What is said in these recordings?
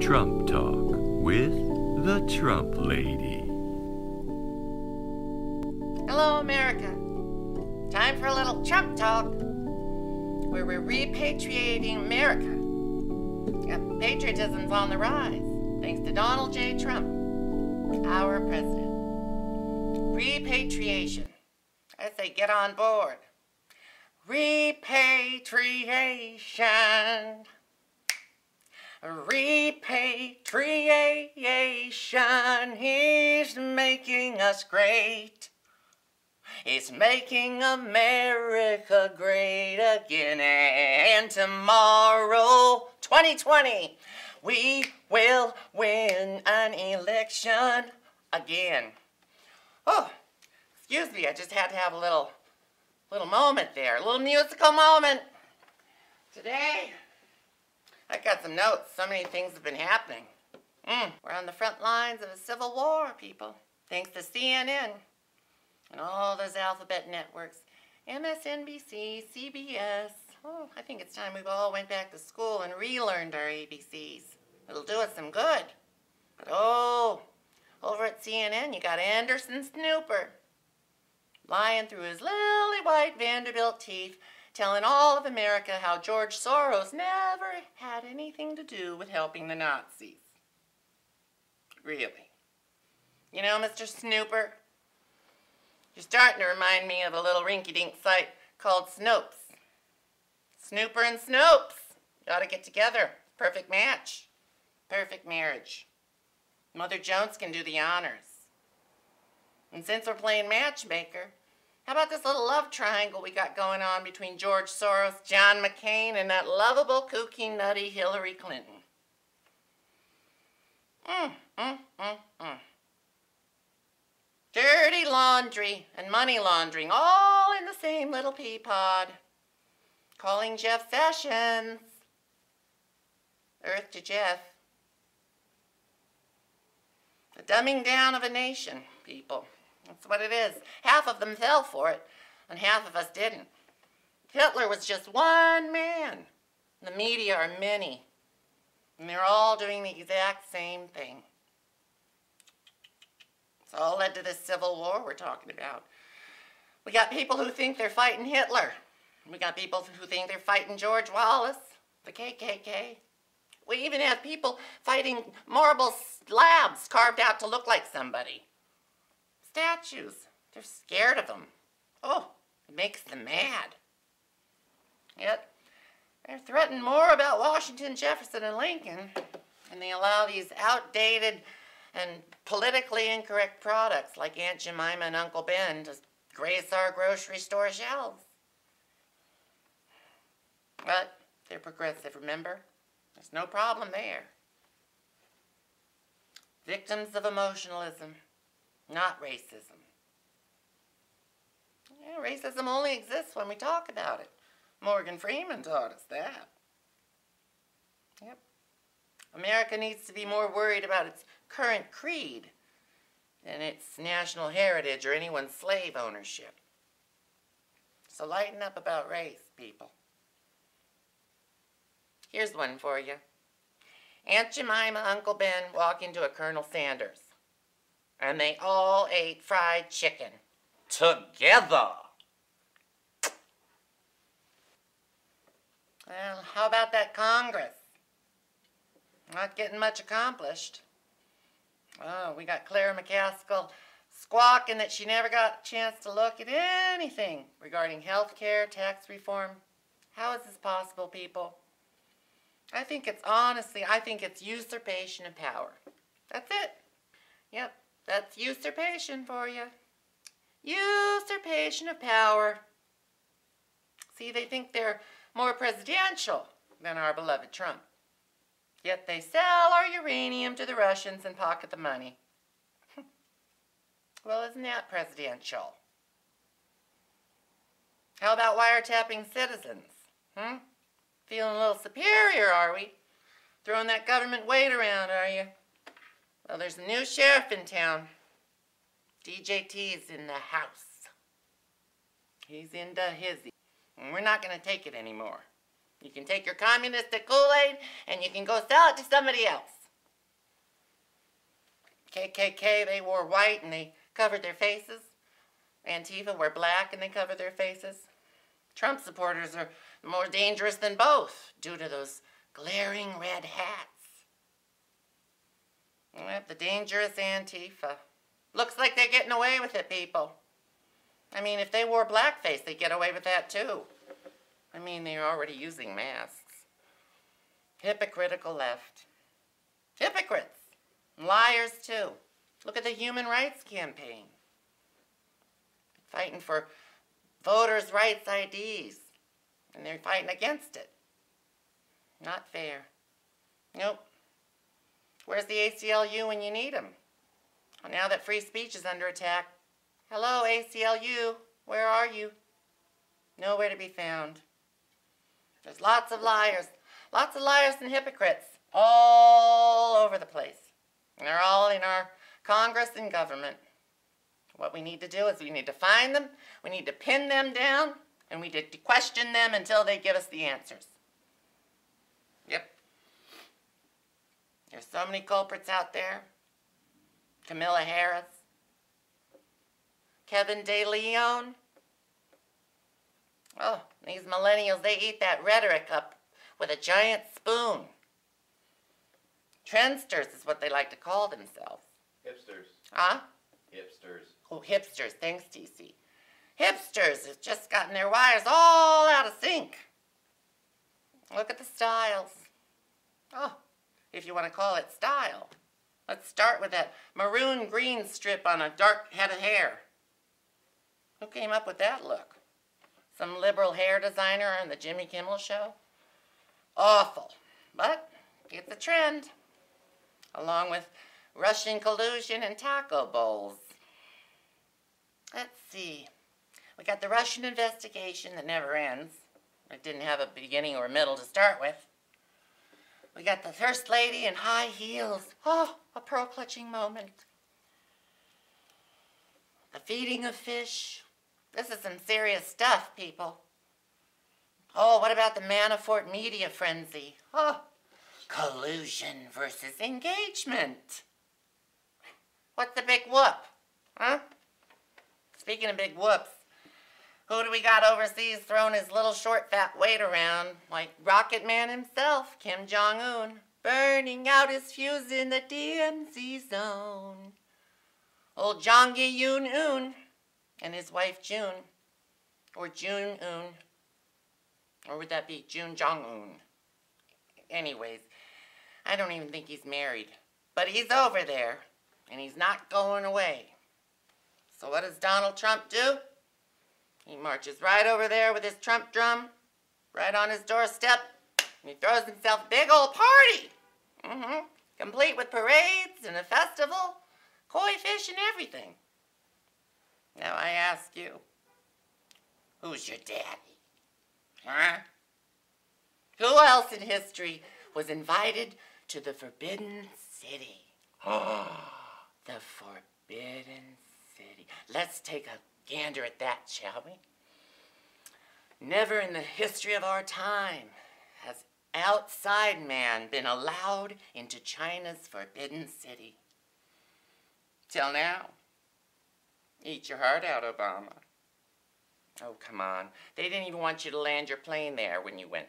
Trump Talk with the Trump Lady. Hello, America. Time for a little Trump Talk, where we're repatriating America. Yep, patriotism's on the rise, thanks to Donald J. Trump, our president. Repatriation. I say get on board. Repatriation. Repatriation. He's making us great. It's making America great again. And tomorrow, 2020, we will win an election again. Oh, excuse me, I just had to have a little moment there, a little musical moment. Today, I got some notes. So many things have been happening. We're on the front lines of a civil war, people. Thanks to CNN and all those alphabet networks. MSNBC, CBS. Oh, I think it's time we all went back to school and relearned our ABCs. It'll do us some good. But oh, over at CNN, you got Anderson Snooper lying through his lily white Vanderbilt teeth, telling all of America how George Soros never had anything to do with helping the Nazis. Really. You know, Mr. Snooper, you're starting to remind me of a little rinky-dink site called Snopes. Snooper and Snopes gotta get together. Perfect match. Perfect marriage. Mother Jones can do the honors. And since we're playing matchmaker, how about this little love triangle we got going on between George Soros, John McCain, and that lovable, kooky, nutty Hillary Clinton? Dirty laundry and money laundering all in the same little pea pod. Calling Jeff Sessions. Earth to Jeff. The dumbing down of a nation, people. That's what it is. Half of them fell for it, and half of us didn't. Hitler was just one man. The media are many, and they're all doing the exact same thing. It's all led to this civil war we're talking about. We got people who think they're fighting Hitler. We got people who think they're fighting George Wallace, the KKK. We even have people fighting marble slabs carved out to look like somebody. Statues. They're scared of them. Oh, it makes them mad. Yet, they're threatening more about Washington, Jefferson, and Lincoln, and they allow these outdated and politically incorrect products like Aunt Jemima and Uncle Ben to grace our grocery store shelves. But they're progressive, remember? There's no problem there. Victims of emotionalism, not racism. Yeah, racism only exists when we talk about it. Morgan Freeman taught us that. Yep. America needs to be more worried about its current creed than its national heritage or anyone's slave ownership. So lighten up about race, people. Here's one for you. Aunt Jemima, Uncle Ben walk into a Colonel Sanders, and they all ate fried chicken together. Well, how about that Congress? Not getting much accomplished. Oh, we got Claire McCaskill squawking that she never got a chance to look at anything regarding health care, tax reform. How is this possible, people? I think it's usurpation of power. That's it. Yep, that's usurpation for you. Usurpation of power. See, they think they're more presidential than our beloved Trump. Yet they sell our uranium to the Russians and pocket the money. Well, isn't that presidential? How about wiretapping citizens? Feeling a little superior, are we? Throwing that government weight around, are you? Well, there's a new sheriff in town. DJT's in the house. He's into hizzy. And we're not going to take it anymore. You can take your communistic Kool-Aid and you can go sell it to somebody else. KKK, they wore white and they covered their faces. Antifa wore black and they covered their faces. Trump supporters are more dangerous than both due to those glaring red hats. Yep, the dangerous Antifa. Looks like they're getting away with it, people. I mean, if they wore blackface, they'd get away with that too. I mean, they're already using masks. Hypocritical left. Hypocrites. Liars too. Look at the Human Rights Campaign. Fighting for voters' rights IDs. And they're fighting against it. Not fair. Nope. Where's the ACLU when you need them? Well, now that free speech is under attack, hello, ACLU, where are you? Nowhere to be found. There's lots of liars and hypocrites all over the place. And they're all in our Congress and government. What we need to do is we need to find them, we need to pin them down, and we need to question them until they give us the answers. Yep. There's so many culprits out there. Camilla Harris, Kevin De Leon. Oh, these millennials, they eat that rhetoric up with a giant spoon. Trendsters is what they like to call themselves. Hipsters. Huh? Hipsters. Oh, hipsters. Thanks, TC. Hipsters have just gotten their wires all out of sync. Look at the styles. Oh, if you want to call it style. Let's start with that maroon green strip on a dark head of hair. Who came up with that look? Some liberal hair designer on the Jimmy Kimmel show? Awful. But it's a trend. Along with Russian collusion and taco bowls. Let's see. We got the Russian investigation that never ends. It didn't have a beginning or a middle to start with. We got the First Lady in high heels. Oh, a pearl-clutching moment. The feeding of fish. This is some serious stuff, people. Oh, what about the Manafort media frenzy? Oh, collusion versus engagement. What's the big whoop? Huh? Speaking of big whoops, who do we got overseas throwing his little short fat weight around like Rocket Man himself, Kim Jong-un, burning out his fuse in the DMZ zone. Old Jong Gi-yoon-un and his wife June, or June-un, or would that be June Jong-un? Anyways, I don't even think he's married, but he's over there, and he's not going away. So what does Donald Trump do? He marches right over there with his Trump drum, right on his doorstep, and he throws himself a big old party. Complete with parades and a festival, koi fish and everything. Now I ask you, who's your daddy? Huh? Who else in history was invited to the Forbidden City? Oh, the Forbidden City. Let's take a gander at that, shall we? Never in the history of our time has outside man been allowed into China's Forbidden City. Till now. Eat your heart out, Obama. Oh, come on. They didn't even want you to land your plane there when you went.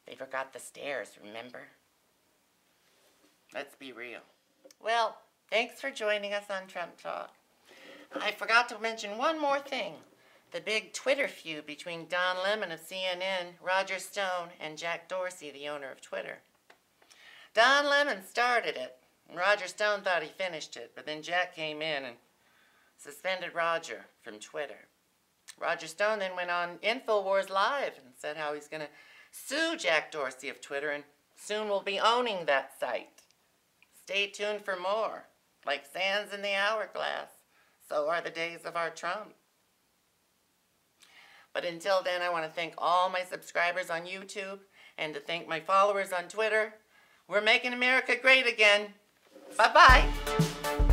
They forgot the stairs, remember? Let's be real. Well, thanks for joining us on Trump Talk. I forgot to mention one more thing. The big Twitter feud between Don Lemon of CNN, Roger Stone, and Jack Dorsey, the owner of Twitter. Don Lemon started it, and Roger Stone thought he finished it, but then Jack came in and suspended Roger from Twitter. Roger Stone then went on InfoWars Live and said how he's going to sue Jack Dorsey of Twitter and soon will be owning that site. Stay tuned for more. Like sands in the hourglass, so are the days of our Trump. But until then, I want to thank all my subscribers on YouTube and to thank my followers on Twitter. We're making America great again. Bye-bye.